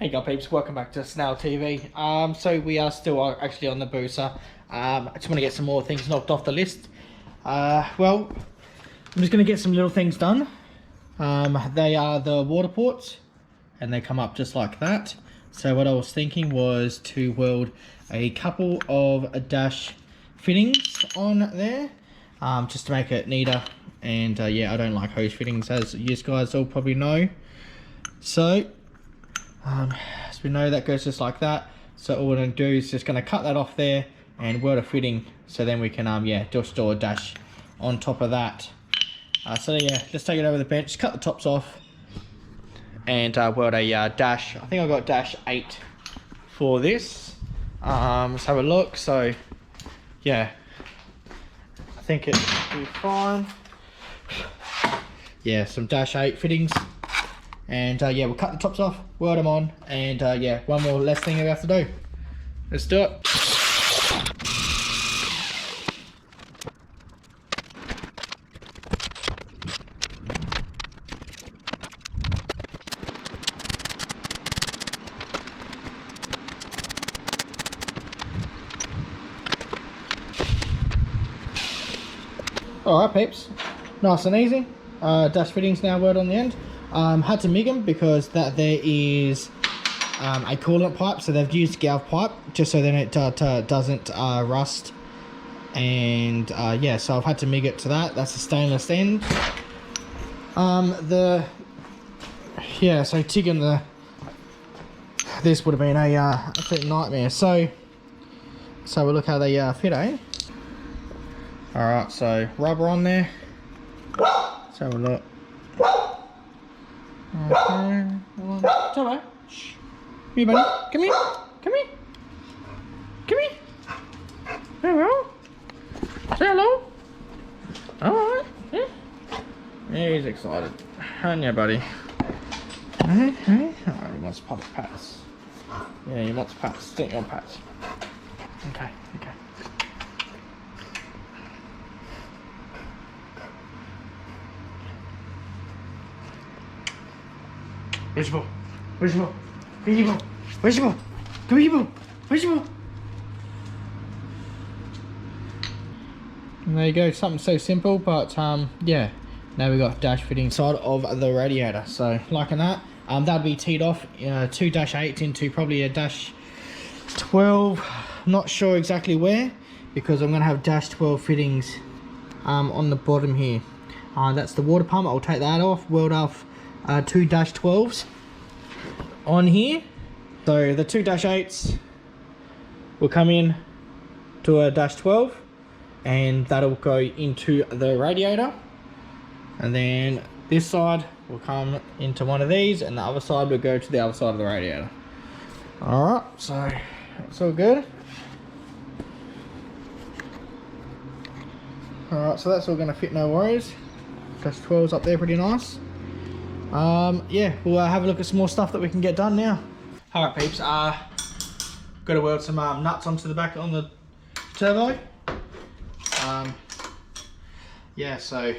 Hey guys peeps, welcome back to Snail TV. So we are still actually on the booster. I just want to get some more things knocked off the list. Well, I'm just going to get some little things done. They are the water ports and they come up just like that. So what I was thinking was to weld a couple of dash fittings on there, just to make it neater. And yeah, I don't like hose fittings, as you guys all probably know. So as we know, that goes just like that. So all we're going to do is just going to cut that off there and weld a fitting, so then we can yeah, just store a dash on top of that. So yeah, let's take it over the bench, cut the tops off, and weld a dash. I think I got dash 8 for this. Let's have a look. So yeah, I think it should be fine. Yeah, some dash 8 fittings. And yeah, we'll cut the tops off, weld them on, and yeah, one more less thing we have to do. Let's do it. Alright peeps, nice and easy. Dash fittings now welded on the end. Had to MIG them because that there is a coolant pipe, so they've used galv pipe just so then it doesn't rust. And yeah, so I've had to MIG it to that. That's a stainless end. Yeah, so tigging this would have been a absolute nightmare. So we'll look how they fit, eh? Alright, so rubber on there. Let's have a look. Okay, hello. Shh. Come here, buddy. Come here. Come here. Come here. Hello. Say hello. Alright. Yeah. Yeah, he's excited. Aren't you, buddy? Hey, hey. Oh, he wants pats. Yeah, he wants pats. Don't you want pats? Okay, okay. Where's your ball? Where's your ball? Where's your ball? Where's your ball? Come here, ball. Where's your ball? And there you go, something so simple, but yeah, now we got dash fitting inside of the radiator. So liking that. That'll be teed off 2 dash 8s into probably a dash 12. Not sure exactly where, because I'm gonna have dash 12 fittings on the bottom here. That's the water pump. I'll take that off, weld off 2 dash 12s on here. So the 2 dash 8s will come in to a dash 12, and that'll go into the radiator. And then this side will come into one of these, and the other side will go to the other side of the radiator. Alright, so that's all good. Alright, so that's all going to fit, no worries. Dash 12's up there, pretty nice. Yeah, we'll have a look at some more stuff that we can get done now. Alright peeps, got to weld some nuts onto the back on the turbo. Yeah, so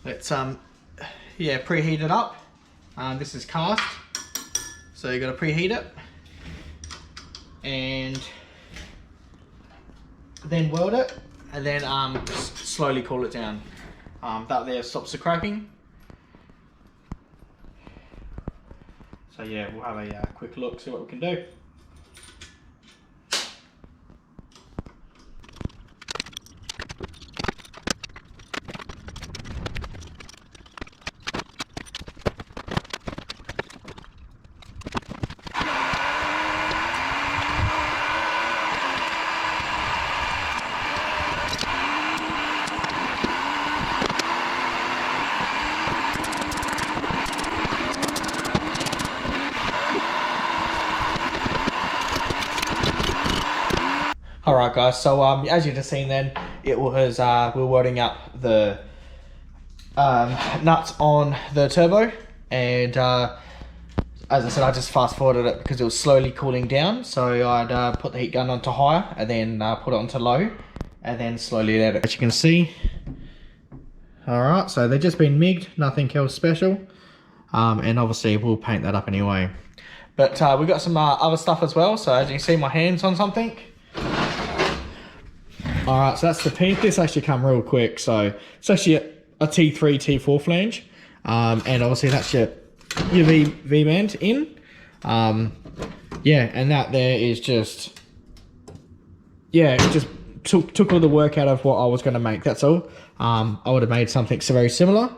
let's yeah, preheat it up. This is cast, so you got to preheat it and then weld it, and then slowly cool it down. That there stops the cracking. So yeah, we'll have a quick look, see what we can do. Alright guys, so as you just seen then, it was we're welding up the nuts on the turbo, and as I said, I just fast forwarded it because it was slowly cooling down. So I'd put the heat gun onto higher, and then put it onto low, and then slowly let it, as you can see. Alright, so they've just been MIG'd, nothing else special. and obviously we'll paint that up anyway. But we've got some other stuff as well. So as you can see, my hand's on something. All right, so that's the paint. This actually come real quick. So it's actually a T3, T4 flange. And obviously that's your V-band in. Yeah, and that there is just, yeah, it just took all the work out of what I was going to make, that's all. I would have made something very similar,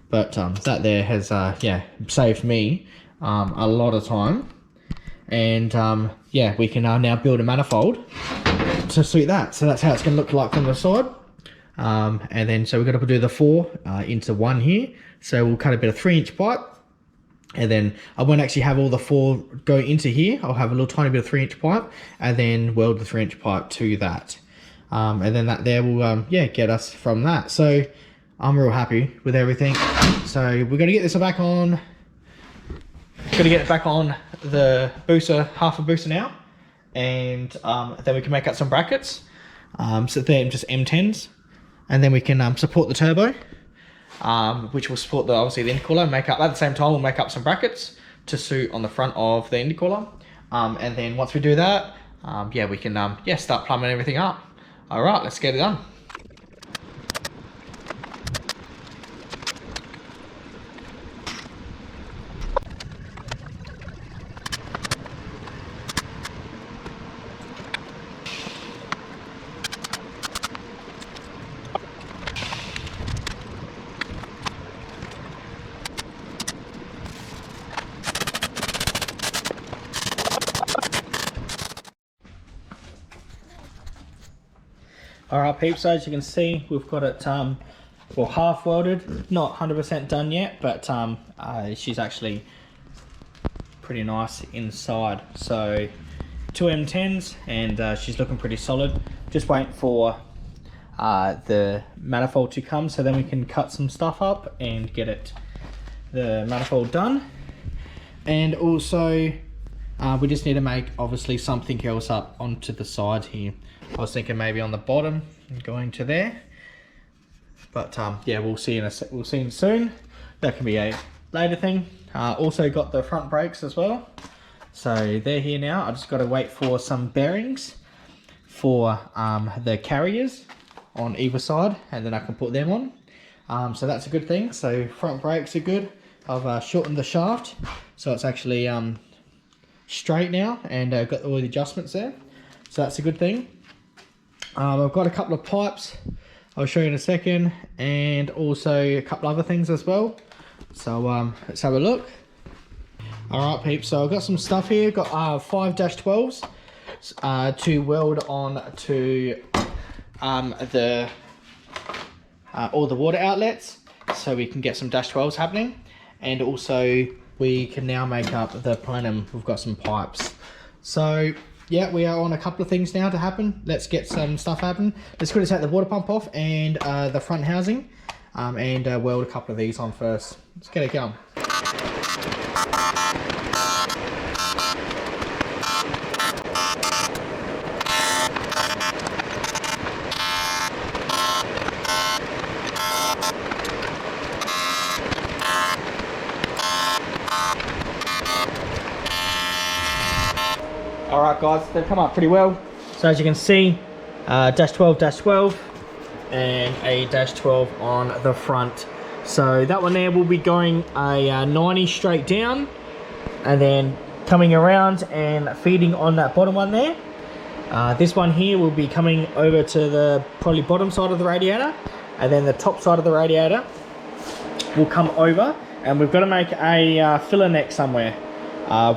but that there has, yeah, saved me a lot of time. And yeah, we can now build a manifold to suit that. So that's how it's going to look like from the side. And then, so we're going to do the 4 into 1 here. So we'll cut a bit of 3-inch pipe. And then I won't actually have all the 4 go into here. I'll have a little tiny bit of 3-inch pipe and then weld the 3-inch pipe to that. And then that there will, yeah, get us from that. So I'm real happy with everything. So we're going to get this back on. Going to get it back on the booster, halfabusa now. And then we can make up some brackets. So they're just M10s. And then we can support the turbo. Which will support the, obviously, the intercooler. Make up at the same time, we'll make up some brackets to suit on the front of the intercooler. And then once we do that, yeah, we can yeah, start plumbing everything up. All right, let's get it done. Alright peeps, so as you can see, we've got it well, half welded, not 100% done yet, but she's actually pretty nice inside. So 2 M10s and she's looking pretty solid. Just waiting for the manifold to come, so then we can cut some stuff up and get the manifold done. And also we just need to make obviously something else up onto the side here. I was thinking maybe on the bottom and going to there, but yeah, we'll see soon. That can be a later thing. Also got the front brakes as well, so they're here now. I just got to wait for some bearings for the carriers on either side, and then I can put them on. So that's a good thing. So front brakes are good. I've shortened the shaft, so it's actually straight now, and got all the adjustments there. So that's a good thing. I've got a couple of pipes I'll show you in a second, and also a couple other things as well. So let's have a look. Alright peeps, so I've got some stuff here. Got 5-12s to weld on to all the water outlets, so we can get some -12s happening. And also we can now make up the plenum. We've got some pipes. So yeah, we are on a couple of things now to happen. Let's get some stuff happen. Let's quickly take the water pump off and the front housing, and weld a couple of these on first. Let's get it going. Alright guys, they've come up pretty well. So as you can see, -12 and a -12 on the front. So that one there will be going a 90 straight down, and then coming around and feeding on that bottom one there. This one here will be coming over to the probably bottom side of the radiator, and then the top side of the radiator will come over, and we've got to make a filler neck somewhere.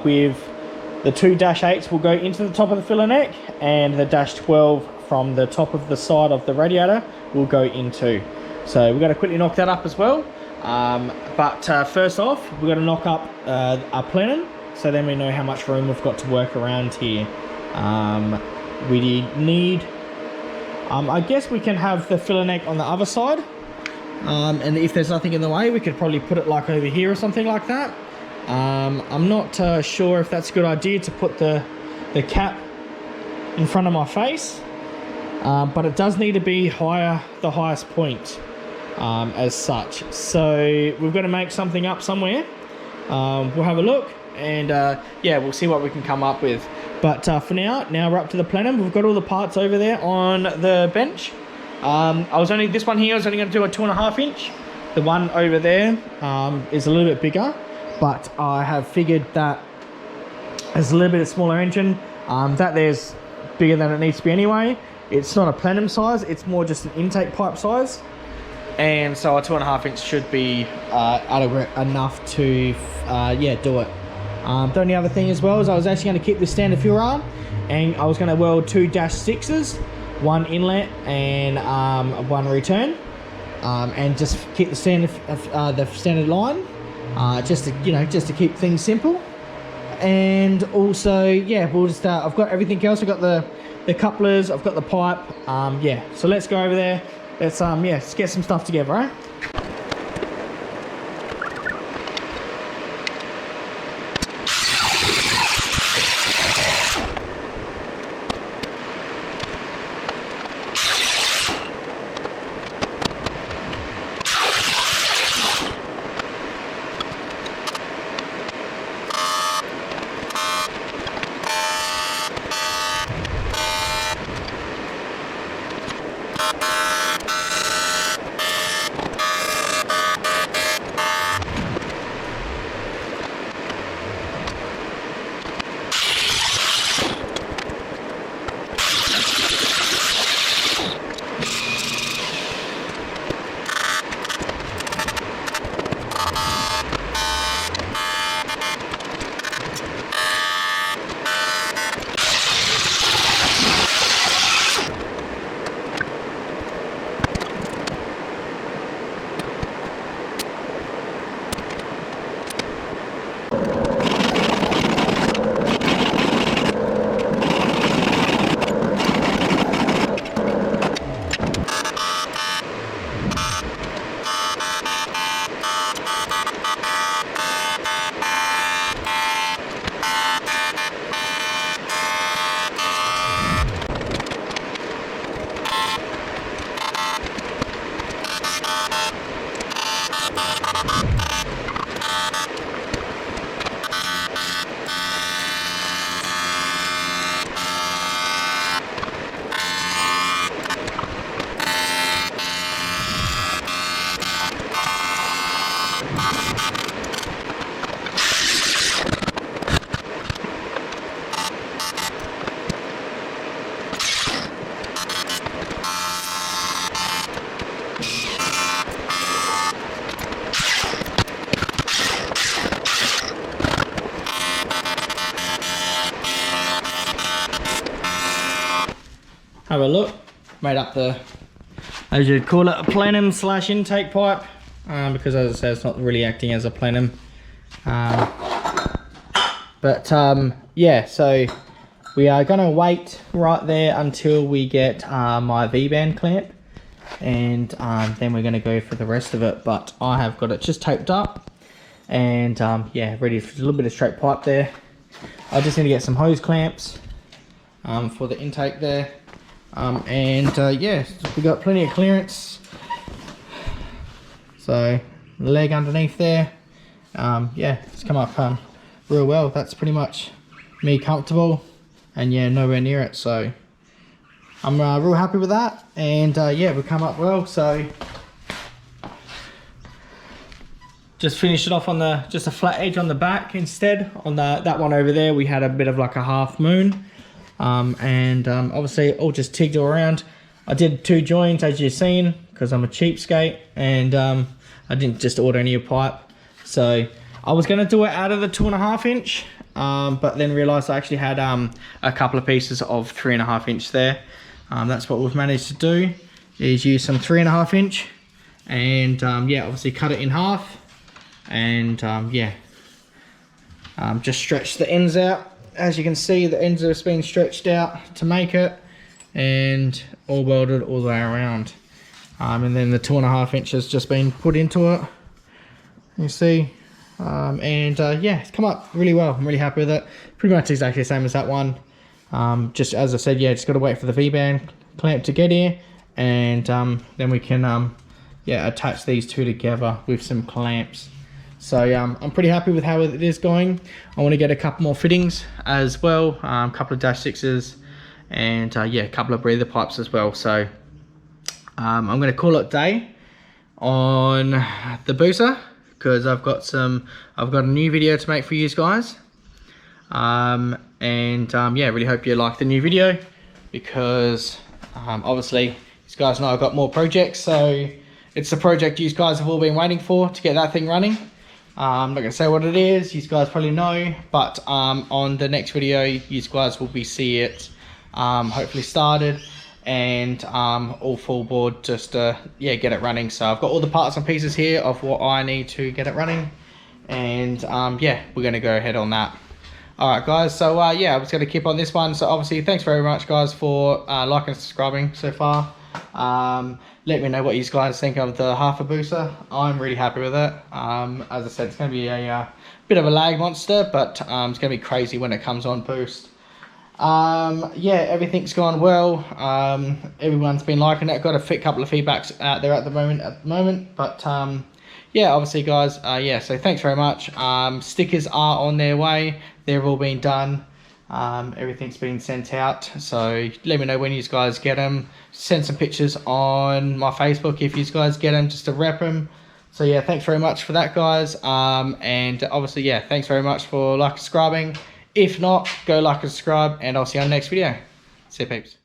With the 2 -8s will go into the top of the filler neck, and the -12 from the top of the side of the radiator will go into. So we've got to quickly knock that up as well. But first off, we've got to knock up our plenum, so then we know how much room we've got to work around here. We need, I guess we can have the filler neck on the other side. And if there's nothing in the way, we could probably put it like over here or something like that. I'm not sure if that's a good idea to put the cap in front of my face, but it does need to be higher, the highest point as such. So we've got to make something up somewhere. we'll have a look, and yeah, we'll see what we can come up with. But for now we're up to the plenum. We've got all the parts over there on the bench. This one here I was only going to do a 2.5 inch. The one over there is a little bit bigger, but I have figured that there's a little bit of smaller engine. That there's bigger than it needs to be anyway. It's not a plenum size, it's more just an intake pipe size. And so a 2.5 inch should be adequate enough to yeah, do it. The only other thing as well is I was actually going to keep the standard fuel arm, and I was going to weld 2 -6s, one inlet and one return, and just keep the standard line, just to keep things simple. And also, yeah, we'll just I've got everything else. I've got the couplers, I've got the pipe. Yeah, so let's go over there. Let's yeah, let's get some stuff together, right? Have a look. Made up the, as you'd call it, a plenum / intake pipe, because as I said, it's not really acting as a plenum. Yeah, so we are going to wait right there until we get my V-band clamp, and then we're going to go for the rest of it. But I have got it just taped up, and yeah, ready for a little bit of straight pipe there. I just need to get some hose clamps for the intake there. Yeah, we got plenty of clearance, so leg underneath there. Yeah, it's come up real well. That's pretty much me comfortable, and yeah, nowhere near it, so I'm real happy with that. And yeah, we've come up well. So just finished it off on just a flat edge on the back instead. On that one over there, we had a bit of like a half moon. Obviously all just tigged all around. I did 2 joints as you've seen, because I'm a cheapskate, and I didn't just order any pipe. So I was going to do it out of the 2.5 inch, but then realized I actually had a couple of pieces of 3.5 inch there. That's what we've managed to do, is use some 3.5 inch, and yeah, obviously cut it in half, and yeah, just stretch the ends out. As you can see, the ends have been stretched out to make it, and all welded all the way around. And then the 2.5 inch has just been put into it, you see. Yeah, it's come up really well. I'm really happy with it. Pretty much exactly the same as that one. Just as I said, yeah, just got to wait for the V-band clamp to get here, and then we can yeah, attach these two together with some clamps. So I'm pretty happy with how it is going. I want to get a couple more fittings as well, a couple of -6s, and yeah, a couple of breather pipes as well. So I'm going to call it day on the booster, because I've got a new video to make for you guys. Yeah, really hope you like the new video, because obviously you guys know I've got more projects, so it's the project you guys have all been waiting for to get that thing running. I'm not gonna say what it is, you guys probably know, but on the next video you guys will see it hopefully started and all full board, just yeah, get it running. So I've got all the parts and pieces here of what I need to get it running, and yeah, we're gonna go ahead on that. Alright guys, so yeah, I'm just going to keep on this one. So obviously thanks very much guys for liking and subscribing so far. Let me know what you guys think of the halfabusa. I'm really happy with it. As I said, it's going to be a bit of a lag monster, but it's going to be crazy when it comes on boost. Yeah, everything's gone well. Everyone's been liking it. Got a couple of feedbacks out there at the moment, but yeah, obviously guys, yeah, so thanks very much. Stickers are on their way. They've all been done. Everything's been sent out. So let me know when you guys get them. Send some pictures on my Facebook if you guys get them, just to rep them. So yeah, thanks very much for that guys. And obviously, yeah, thanks very much for like and subscribing. If not, go like and subscribe, and I'll see you on the next video. See you peeps.